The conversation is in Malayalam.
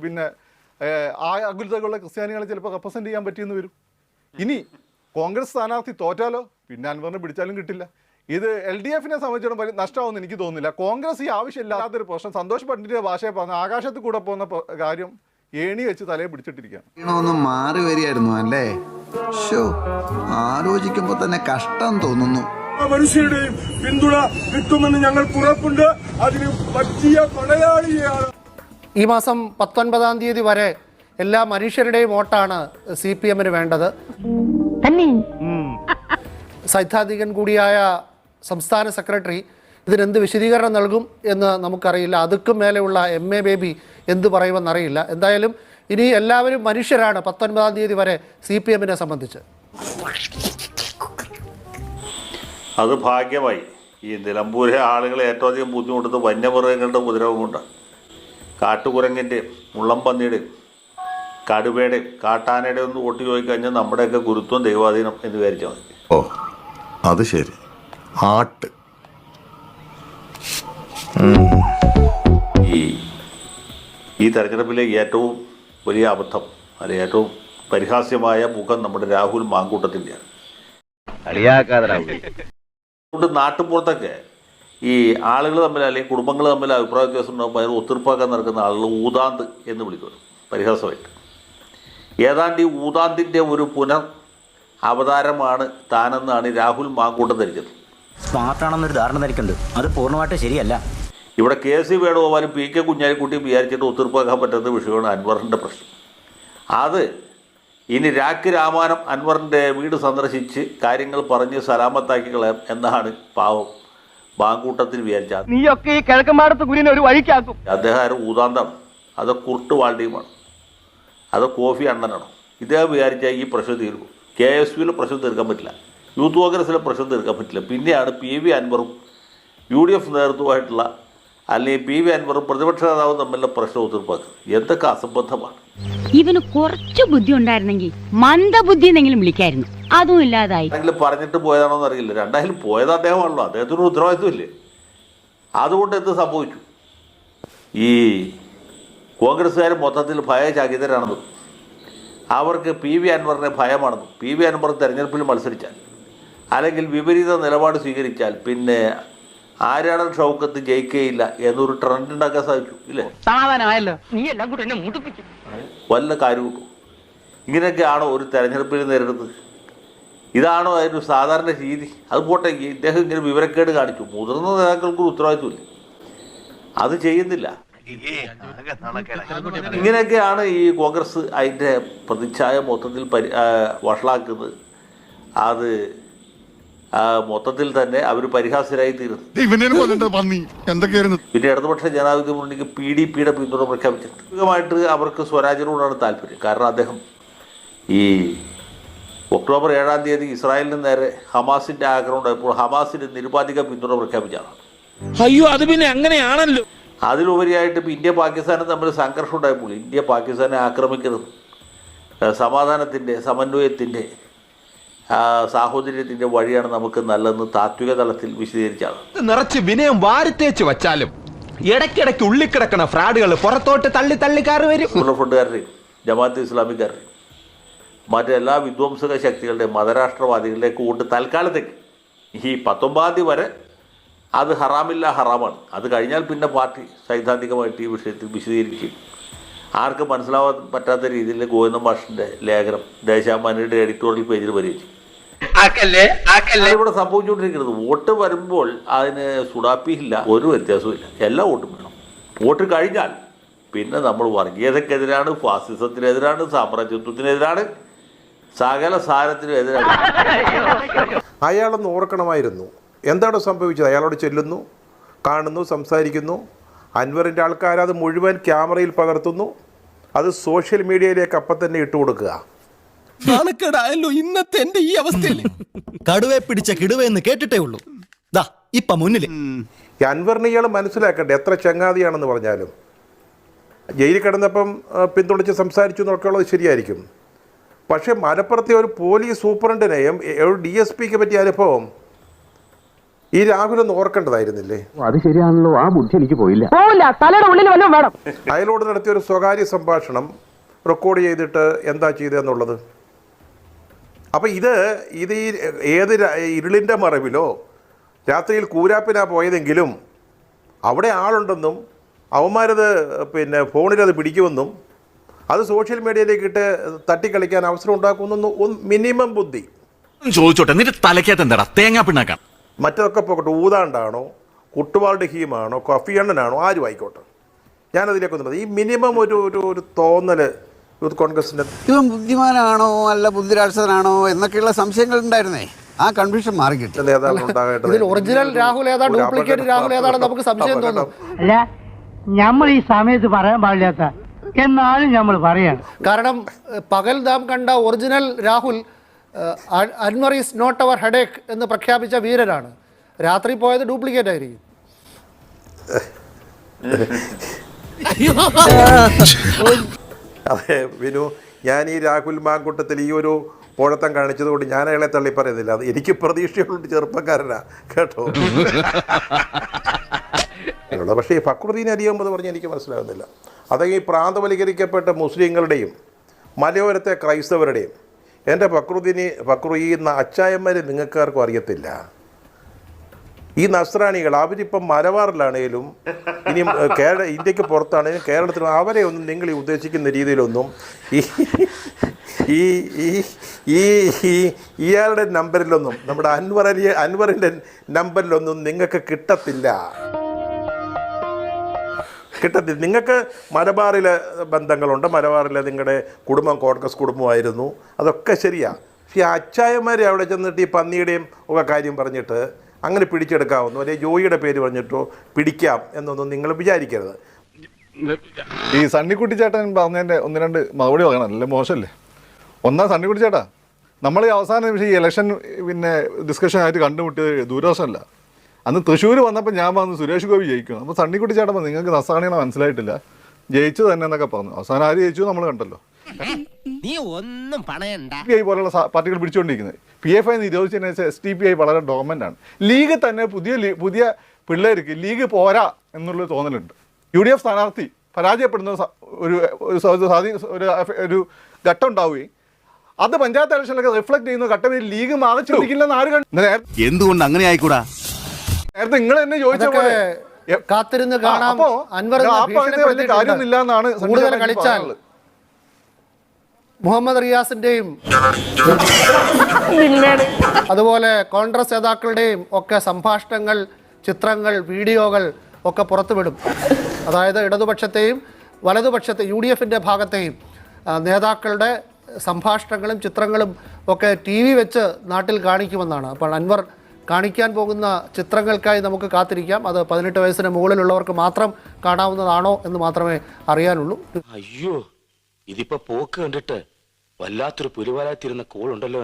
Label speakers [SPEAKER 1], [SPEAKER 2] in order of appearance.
[SPEAKER 1] പിന്നെ ആ അകുലതകളുള്ള ക്രിസ്ത്യാനികളെ ചിലപ്പോൾ റെപ്രസെൻ്റ് ചെയ്യാൻ പറ്റിയെന്ന് വരും. ഇനി കോൺഗ്രസ് സ്ഥാനാർത്ഥി തോറ്റാലോ പിന്നെ അൻവറിനെ പിടിച്ചാലും കിട്ടില്ല. ഇത് LDFനെ സംബന്ധിച്ചിടത്തോളം വലിയ നഷ്ടമാവുമെന്ന് എനിക്ക് തോന്നുന്നില്ല. കോൺഗ്രസ് ഈ ആവശ്യമില്ലാത്തൊരു പ്രശ്നം സന്തോഷ് പണ്ഡിറ്റിന്റെ ഭാഷയെ പറഞ്ഞ ആകാശത്ത് കൂടെ പോകുന്ന കാര്യം ഏണി വെച്ച് തലയെ പിടിച്ചിട്ടിരിക്കുകയാണ്.
[SPEAKER 2] മാറി വരികയായിരുന്നു അല്ലേ? ആലോചിക്കുമ്പോ തന്നെ കഷ്ടം തോന്നുന്നു.
[SPEAKER 3] മനുഷ്യരുടെയും പിന്തുണ കിട്ടുമെന്ന് ഞങ്ങൾ ഉറപ്പുണ്ട്. അതിന് പറ്റിയ കൊലയാളിയാണ്.
[SPEAKER 4] ഈ മാസം 19-ാം തീയതി വരെ എല്ലാ മനുഷ്യരുടെയും വോട്ടാണ് CPMന് വേണ്ടത്. സൈദ്ധാന്തികൻ കൂടിയായ സംസ്ഥാന സെക്രട്ടറി ഇതിനെന്ത് വിശദീകരണം നൽകും എന്ന് നമുക്കറിയില്ല. അതുക്കും മേലെയുള്ള MA ബേബി എന്ത് പറയുമെന്നറിയില്ല. എന്തായാലും ഇനി എല്ലാവരും മനുഷ്യരാണ് 19-ാം തീയതി വരെ CPMനെ സംബന്ധിച്ച്.
[SPEAKER 5] അത് ഭാഗ്യമായി. ഈ നിലമ്പൂരെ ആളുകളെ ഏറ്റവും അധികം ബുദ്ധിമുട്ടുന്നത് വന്യമൃഗങ്ങളുടെ ഉപദ്രവം കൊണ്ടാണ്. കാട്ടുകുരങ്ങിൻ്റെ, മുള്ളംപന്നിയുടെയും കടുവയുടെയും കാട്ടാനയുടെ ഒന്ന് വോട്ട് ചോദിക്കഴിഞ്ഞാൽ നമ്മുടെയൊക്കെ ഗുരുത്വം ദൈവാധീനം എന്ന് വിചാരിച്ചാൽ മതി.
[SPEAKER 6] ഓ അത് ശരി. ആട്ട്
[SPEAKER 5] ഈ തെരഞ്ഞെടുപ്പിലെ ഏറ്റവും വലിയ അബദ്ധം അല്ലെങ്കിൽ ഏറ്റവും പരിഹാസ്യമായ മുഖം നമ്മുടെ രാഹുൽ മാങ്കൂട്ടത്തിൻ്റെയാണ്. അതുകൊണ്ട് നാട്ടുപുറത്തൊക്കെ ഈ ആളുകൾ തമ്മിൽ അല്ലെങ്കിൽ കുടുംബങ്ങൾ തമ്മിൽ അഭിപ്രായ വ്യത്യാസം ഉണ്ടാകുമ്പോൾ അതിന് ഒത്തിർപ്പാക്കാൻ നടക്കുന്ന ആളുകൾ ഊതാന്ത് എന്ന് വിളിക്കുന്നു പരിഹാസമായിട്ട്. ഏതാണ്ട് ഈ ഊതാന്തിൻ്റെ ഒരു പുനർ അവതാരമാണ് താനെന്നാണ് രാഹുൽ മാങ്കൂട്ടം ധരിച്ചത്.
[SPEAKER 7] സ്മാർട്ടാണെന്നൊരു ധാരണ ധരിക്കുന്നുണ്ട്. അത് പൂർണ്ണമായിട്ട് ശരിയല്ല.
[SPEAKER 5] ഇവിടെ KC വേണുഗോപാലും PK കുഞ്ഞാലിക്കുട്ടിയും വിചാരിച്ചിട്ട് ഒത്തിർപ്പാക്കാൻ പറ്റാത്ത വിഷയമാണ് അൻവറിൻ്റെ പ്രശ്നം. അത് ഇനി രാഖി രാമാനം അൻവറിൻ്റെ വീട് സന്ദർശിച്ച് കാര്യങ്ങൾ പറഞ്ഞ് സലാമത്താക്കി കളയാം എന്നാണ് പാവം മാങ്കൂട്ടത്തിന് വിചാരിച്ചത്.
[SPEAKER 8] നീയൊക്കെ ഈ കിഴക്കമ്പാടത്ത് കുരിനെ ഒരു വഴിക്കാക്കും.
[SPEAKER 5] അദ്ദേഹം ഊതാന്താണ്, അത് കുർട്ട് വാൾഡിയുമാണ്, അത് കോഫി അണ്ണനാണോ? ഇദ്ദേഹം വിചാരിച്ചാൽ ഈ പ്രശ്നം തീർക്കും. KSUവിലെ പ്രശ്നം തീർക്കാൻ പറ്റില്ല, യൂത്ത് കോൺഗ്രസിലെ പ്രശ്നം തീർക്കാൻ പറ്റില്ല. പിന്നെയാണ് PV അൻവറും UDF നേതൃത്വമായിട്ടുള്ള അല്ലെങ്കിൽ PV അൻവറും പ്രതിപക്ഷ നേതാവും തമ്മിലുള്ള പ്രശ്നം തീർപ്പാക്കുക. എന്തൊക്കെ അസംബന്ധമാണ്.
[SPEAKER 9] ഇവന് കുറച്ച് ബുദ്ധി ഉണ്ടായിരുന്നെങ്കിൽ മന്ദബുദ്ധി എന്നെങ്കിലും വിളിക്കായിരുന്നു. അതും ഇല്ലാതായി.
[SPEAKER 5] പറഞ്ഞിട്ട് പോയതാണോ എന്നറിയില്ല. രണ്ടായാലും പോയത് അദ്ദേഹമാണല്ലോ, അദ്ദേഹത്തിന് ഉത്തരവാദിത്വമില്ലേ? അതുകൊണ്ട് എന്ത് സംഭവിച്ചു? ഈ കോൺഗ്രസ്സുകാർ മൊത്തത്തിൽ ഭയചകിതരാണെന്നും അവർക്ക് PV അൻവറിനെ ഭയമാണെന്നും PV അൻവർ തെരഞ്ഞെടുപ്പിൽ മത്സരിച്ചാൽ അല്ലെങ്കിൽ വിപരീത നിലപാട് സ്വീകരിച്ചാൽ പിന്നെ ആര്യാടൻ ഷൗക്കത്ത് ജയിക്കുകയില്ല എന്നൊരു ട്രെൻഡ് ഉണ്ടാക്കാൻ സാധിച്ചു ഇല്ലേ?
[SPEAKER 8] സമാധാനമായല്ലോ. നീ എല്ലാം കൂടെ എന്നെ മുടിപ്പിക്കും.
[SPEAKER 5] വല്ല കാര്യം കിട്ടും. ഇങ്ങനെയൊക്കെയാണോ ഒരു തെരഞ്ഞെടുപ്പിൽ നേരിടുന്നത്? ഇതാണോ അതിൻ്റെ സാധാരണ രീതി? അത് പോട്ടെ, ഇദ്ദേഹം ഇങ്ങനെ വിവരക്കേട് കാണിച്ചു. മുതിർന്ന നേതാക്കൾക്ക് ഉത്തരവാദിത്വമില്ല, അത് ചെയ്യുന്നില്ല. ഇങ്ങനെയൊക്കെയാണ് ഈ കോൺഗ്രസ് അതിൻ്റെ പ്രതിച്ഛായ മൊത്തത്തിൽ വഷളാക്കുന്നത്. അത് മൊത്തത്തിൽ തന്നെ അവർ പരിഹാസ്യരായി തീരുന്നു. പിന്നെ ഇടതുപക്ഷ ജനാധിപത്യ മുന്നണിക്ക് PDPയുടെ പിന്തുണ പ്രഖ്യാപിച്ചിട്ട് അവർക്ക് സ്വരാജിനോടാണ് താല്പര്യം. കാരണം അദ്ദേഹം ഈ ഒക്ടോബർ 7-ാം തീയതി ഇസ്രായേലിന് നേരെ ഹമാസിന്റെ ആക്രമണം ഉണ്ടായപ്പോൾ ഹമാസിന് നിരുപാധിക പിന്തുണ പ്രഖ്യാപിച്ചാണ്.
[SPEAKER 8] അയ്യോ, അത് പിന്നെ അങ്ങനെയാണല്ലോ.
[SPEAKER 5] അതിലുപരിയായിട്ട് ഇപ്പോൾ ഇന്ത്യ പാകിസ്ഥാനും തമ്മിൽ സംഘർഷം ഉണ്ടായപ്പോൾ ഇന്ത്യ പാകിസ്ഥാനെ ആക്രമിക്കരുത്, സമാധാനത്തിൻ്റെ, സമന്വയത്തിൻ്റെ, സാഹോദര്യത്തിൻ്റെ വഴിയാണ് നമുക്ക് നല്ലതെന്ന് താത്വിക തലത്തിൽ വിശദീകരിച്ചാണ്.
[SPEAKER 10] നിറച്ച് വിനയം വാരിത്തേച്ച് വച്ചാലും ഇടയ്ക്കിടയ്ക്ക് ഉള്ളിക്കിടക്കണ ഫ്രാഡുകൾ പുറത്തോട്ട് തള്ളിക്കാർ വരും.
[SPEAKER 5] ഫണ്ടുകാരുടെയും ജമാഅത്തെ ഇസ്ലാമിക്കാരുടെയും മറ്റെല്ലാ വിധ്വംസക ശക്തികളുടെയും മതരാഷ്ട്രവാദികളുടെയൊക്കെ വോട്ട് തൽക്കാലത്തേക്ക് ഈ 19-ാം തീയതി വരെ അത് ഹറാമില്ല, ഹറാമാണ്. അത് കഴിഞ്ഞാൽ പിന്നെ പാർട്ടി സൈദ്ധാന്തികമായിട്ട് ഈ വിഷയത്തിൽ വിശദീകരിക്കും. ആർക്കും മനസ്സിലാവാൻ പറ്റാത്ത രീതിയിൽ ഗോവിന്ദൻ മാഷിൻ്റെ ലേഖനം ദേശാഭിമാനിയുടെ എഡിറ്റോറിയൽ പേജിൽ പരിഹരിച്ചു. ഇവിടെ സംഭവിച്ചുകൊണ്ടിരിക്കുന്നത് വോട്ട് വരുമ്പോൾ അതിന് സുഡാപ്പിയില്ല, ഒരു വ്യത്യാസവും ഇല്ല. എല്ലാ വോട്ടും വേണം. വോട്ട് കഴിഞ്ഞാൽ പിന്നെ നമ്മൾ വർഗീയതക്കെതിരാണ്, ഫാസിസത്തിനെതിരാണ്, സാമ്രാജ്യത്വത്തിനെതിരാണ്, സകല സാധനത്തിനെതിരാണ്.
[SPEAKER 6] അയാളൊന്ന് ഓർക്കണമായിരുന്നു. എന്താണ് സംഭവിച്ചത്? അയാളോട് ചെല്ലുന്നു, കാണുന്നു, സംസാരിക്കുന്നു. അൻവറിൻ്റെ ആൾക്കാരത് മുഴുവൻ ക്യാമറയിൽ പകർത്തുന്നു. അത് സോഷ്യൽ മീഡിയയിലേക്ക് അപ്പം തന്നെ ഇട്ട് കൊടുക്കുക.
[SPEAKER 10] ഇന്നത്തെ എന്റെ ഈ അവസ്ഥയിൽ
[SPEAKER 7] കടുവയെ പിടിച്ച കിടുവയെന്ന് കേട്ടിട്ടേ ഉള്ളൂ. ഇപ്പൊ മുന്നില്
[SPEAKER 6] ഈ അൻവറിനെ ഇയാൾ മനസ്സിലാക്കണ്ടേ? എത്ര ചങ്ങാതിയാണെന്ന് പറഞ്ഞാലും ജയിലിൽ കിടന്നപ്പം പിന്തുണച്ച് സംസാരിച്ചു എന്നൊക്കെയുള്ളത് ശരിയായിരിക്കും. പക്ഷേ മലപ്പുറത്തെ ഒരു പോലീസ് സൂപ്രണ്ടിനെയും ഒരു DSPക്ക് പറ്റിയ അനുഭവം ഈ രാഹുൽ ഒന്ന് ഓർക്കേണ്ടതായിരുന്നില്ലേ?
[SPEAKER 8] അത് ശരിയാണല്ലോ, ആ ബുദ്ധി എനിക്ക് പോയില്ല. പോവില്ല, തലയുടെ ഉള്ളിൽ വല്ലതും വേണം.
[SPEAKER 6] അയാളോട് നടത്തിയ ഒരു സ്വകാര്യ സംഭാഷണം റെക്കോർഡ് ചെയ്തിട്ട് എന്താ ചെയ്തതെന്നുള്ളത്. അപ്പം ഇത് ഈ ഏത് ഇരുളിൻ്റെ മറവിലോ രാത്രിയിൽ കൂരാപ്പിനാ പോയതെങ്കിലും അവിടെ ആളുണ്ടെന്നും അവന്മാരത് പിന്നെ ഫോണിലത് പിടിക്കുമെന്നും അത് സോഷ്യൽ മീഡിയയിലേക്ക് ഇട്ട് തട്ടിക്കളിക്കാൻ അവസരം ഉണ്ടാക്കുമെന്നൊന്നും മിനിമം ബുദ്ധി
[SPEAKER 7] ചോദിച്ചോട്ടെ, നിന്റെ തലക്കകത്ത് എന്താടാ തേങ്ങാ പിണ്ണാക്കാം?
[SPEAKER 6] മറ്റതൊക്കെ പോകട്ടെ, ഊതാണ്ടാണോ കുട്ടുവാളുടെ ഹീമാണോ കഫിയണ്ണനാണോ ആരും ആയിക്കോട്ടെ, ഞാനതിലേക്കൊന്നും ഈ മിനിമം ഒരു തോന്നൽ യൂത്ത് കോൺഗ്രസിൻ്റെ
[SPEAKER 2] ഇവൻ ബുദ്ധിമാനാണോ അല്ല ബുദ്ധിരാക്ഷസനാണോ എന്നൊക്കെയുള്ള സംശയങ്ങൾ ഉണ്ടായിരുന്നേ. ആ കൺഫ്യൂഷൻ മാറി കിട്ടി.
[SPEAKER 4] ഇതിൽ ഒറിജിനൽ രാഹുൽ ഏതാ ഡ്യൂപ്ലിക്കേറ്റ് രാഹുൽ ഏതാണെന്ന് നമുക്ക് സംശയം തോന്നും.
[SPEAKER 8] അല്ല, നമ്മൾ ഈ സമയത്ത് പറയാൻ പാടില്ലാത്ത എന്നാലും നമ്മൾ പറയാണ്.
[SPEAKER 4] കാരണം പകൽ നാം കണ്ട original Rahul Anwar is not our headache എന്ന് പ്രഖ്യാപിച്ച വീരനാണ്. രാത്രി പോയത് ഡ്യൂപ്ലിക്കേറ്റ് ആയിരിക്കും.
[SPEAKER 6] അതെ വിനു, ഞാൻ ഈ രാഹുൽ മാങ്കൂട്ടത്തിൽ ഈ ഒരു പോഴത്തം കാണിച്ചതുകൊണ്ട് ഞാൻ അയാളെ തള്ളി പറയുന്നില്ല. അത് എനിക്ക് പ്രതീക്ഷയുള്ളൊരു ചെറുപ്പക്കാരനാ കേട്ടോ. പക്ഷേ ഈ ഫക്രുദ്ദീൻ അലി അഹമ്മദ് പറഞ്ഞ് എനിക്ക് മനസ്സിലാകുന്നില്ല. അതായത് ഈ പ്രാന്തവൽക്കരിക്കപ്പെട്ട മുസ്ലിങ്ങളുടെയും മലയോരത്തെ ക്രൈസ്തവരുടെയും എൻ്റെ ഫക്രു ഈ അച്ചായന്മാരെ നിങ്ങൾക്കാർക്കും അറിയത്തില്ല. ഈ നസ്രാണികൾ അവരിപ്പം മലബാറിലാണേലും ഇനി ഇന്ത്യക്ക് പുറത്താണേലും കേരളത്തിലും അവരെ ഒന്നും നിങ്ങൾ ഈ ഉദ്ദേശിക്കുന്ന രീതിയിലൊന്നും ഇയാളുടെ നമ്പറിലൊന്നും നമ്മുടെ അൻവറിൻ്റെ നമ്പറിലൊന്നും നിങ്ങൾക്ക് കിട്ടത്തില്ല. നിങ്ങൾക്ക് മലബാറിലെ ബന്ധങ്ങളുണ്ട്, മലബാറിലെ നിങ്ങളുടെ കുടുംബം കോൺഗ്രസ് കുടുംബമായിരുന്നു, അതൊക്കെ ശരിയാ. പക്ഷേ അച്ചായന്മാരെ അവിടെ ചെന്നിട്ട് ഈ പന്നിയുടെയും ഒക്കെ കാര്യം പറഞ്ഞിട്ട് അങ്ങനെ പിടിച്ചെടുക്കാവുന്നു, അല്ലെങ്കിൽ ജോയിയുടെ പേര് പറഞ്ഞിട്ടോ പിടിക്കാം എന്നൊന്നും നിങ്ങൾ വിചാരിക്കരുത്.
[SPEAKER 1] ഈ സണ്ണിക്കുട്ടി ചേട്ടൻ പറഞ്ഞതിൻ്റെ ഒന്ന് രണ്ട് മറുപടി പറയണം, അല്ലേ മോശമല്ലേ? ഒന്നാം സണ്ണിക്കുട്ടി ചേട്ടാ, നമ്മൾ ഈ അവസാന നിമിഷം ഈ ഇലക്ഷൻ പിന്നെ ഡിസ്കഷനായിട്ട് കണ്ടുമുട്ടിയത് ദൂരദർശനമല്ല. അന്ന് തൃശ്ശൂർ വന്നപ്പോൾ ഞാൻ പറഞ്ഞു സുരേഷ് ഗോപി ജയിക്കും. അപ്പോൾ സണ്ണിക്കുട്ടി ചേട്ടൻ പറഞ്ഞു നിങ്ങൾക്ക് നസാണിയാണ് മനസ്സിലായിട്ടില്ല, ജയിച്ചു തന്നെ എന്നൊക്കെ പറഞ്ഞു. അവസാനം ആര് ജയിച്ചു നമ്മൾ കണ്ടല്ലോ.
[SPEAKER 7] നീ ഒന്നും പറയണ്ട.
[SPEAKER 1] PI പോലുള്ള പാർട്ടികൾ പിടിച്ചുകൊണ്ടിരിക്കുന്നത്. PFI നിരോധിച്ചതിന് ശേഷം STPI വളരെ ഡോർമെൻ്റ് ആണ്. ലീഗ് തന്നെ പുതിയ പിള്ളേർക്ക് ലീഗ് പോരാ എന്നുള്ളൊരു തോന്നലുണ്ട്. UDF സ്ഥാനാർത്ഥി പരാജയപ്പെടുന്ന ഒരു ഘട്ടം ഉണ്ടാവുകയും അത് പഞ്ചായത്ത് ഇലക്ഷനിലൊക്കെ റിഫ്ലക്ട് ചെയ്യുന്ന ഘട്ടം ലീഗ് മാറി ചിന്തിക്കില്ലെന്ന് ആര് കണ്ടു?
[SPEAKER 7] എന്തുകൊണ്ട് അങ്ങനെ ആയിക്കൂടാ?
[SPEAKER 1] നേരത്തെ നിങ്ങൾ എന്നെ ചോദിച്ച പോലെ
[SPEAKER 4] കാത്തിരുന്ന് കാണാം. അൻവർ
[SPEAKER 1] വലിയ കാര്യമൊന്നുമില്ല എന്നാണ്
[SPEAKER 4] കൂടുതൽ കളിച്ചാൽ മുഹമ്മദ് റിയാസിന്റെയും അതുപോലെ കോൺഗ്രസ് നേതാക്കളുടെയും ഒക്കെ സംഭാഷണങ്ങൾ, ചിത്രങ്ങൾ, വീഡിയോകൾ ഒക്കെ പുറത്തുവിടും. അതായത് ഇടതുപക്ഷത്തെയും വലതുപക്ഷത്തെയും UDFന്റെ ഭാഗത്തെയും നേതാക്കളുടെ സംഭാഷണങ്ങളും ചിത്രങ്ങളും ഒക്കെ TV വെച്ച് നാട്ടിൽ കാണിക്കുമെന്നാണ്. അപ്പോൾ അൻവർ കാണിക്കാൻ പോകുന്ന ചിത്രങ്ങൾക്കായി നമുക്ക് കാത്തിരിക്കാം. അത് 18 വയസ്സിന് മുകളിലുള്ളവർക്ക് മാത്രം കാണാവുന്നതാണോ എന്ന് മാത്രമേ അറിയാനുള്ളൂ.
[SPEAKER 10] അയ്യോ, ഇതിപ്പോ പോക്ക് കണ്ടിട്ട് വല്ലാത്തൊരു പുലിവാലാത്തിരുന്ന കോളുണ്ടല്ലോ.